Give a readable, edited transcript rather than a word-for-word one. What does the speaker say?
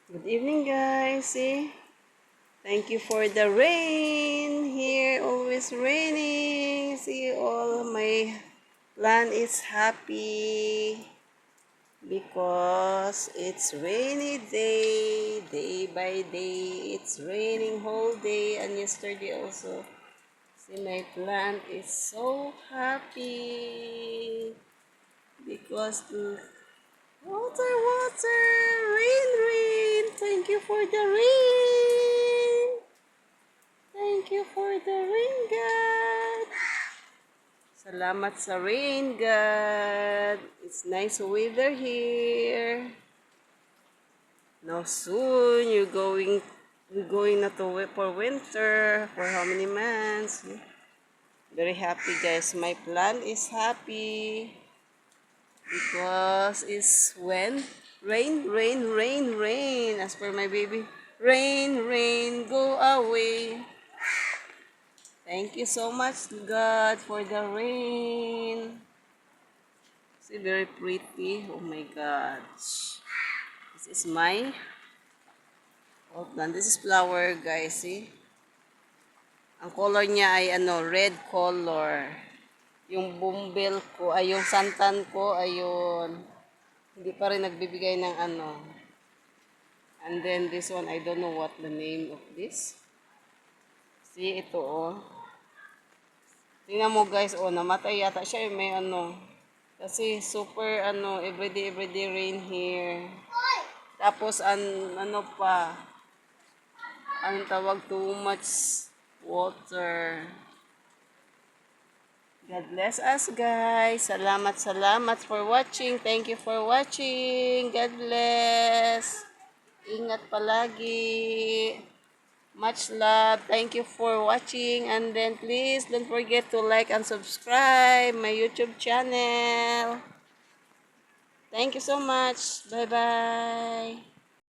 Good evening, guys. See, thank you for the rain here. Always raining. See, all my land is happy because it's rainy day, day by day. It's raining whole day, and yesterday also. See, my plant is so happy because the water, water, rain, rain. Thank you for the rain. Thank you for the rain, God. Salamat sa rain, God. It's nice weather here. Now soon we're going na to for winter. For how many months? Very happy, guys. My plant is happy because it's when rain, rain, rain, rain. As for my baby, rain, rain, go away. Thank you so much, God, for the rain. See, very pretty. Oh my God. This is my outline. This is flower, guys. See? Ang color niya ay red color. Yung bumbil ko, ay yung santan ko, ayun. Hindi pa rin nagbibigay ng And then this one, I don't know what the name of this. See, ito oh. Tingnan mo guys, oh, namatay yata siya. May kasi super everyday rain here. Tapos anong tawag, too much water. God bless us guys. Salamat, salamat for watching. Thank you for watching. God bless. Ingat palagi. Much love. Thank you for watching. And then please don't forget to like and subscribe my YouTube channel. Thank you so much. Bye-bye.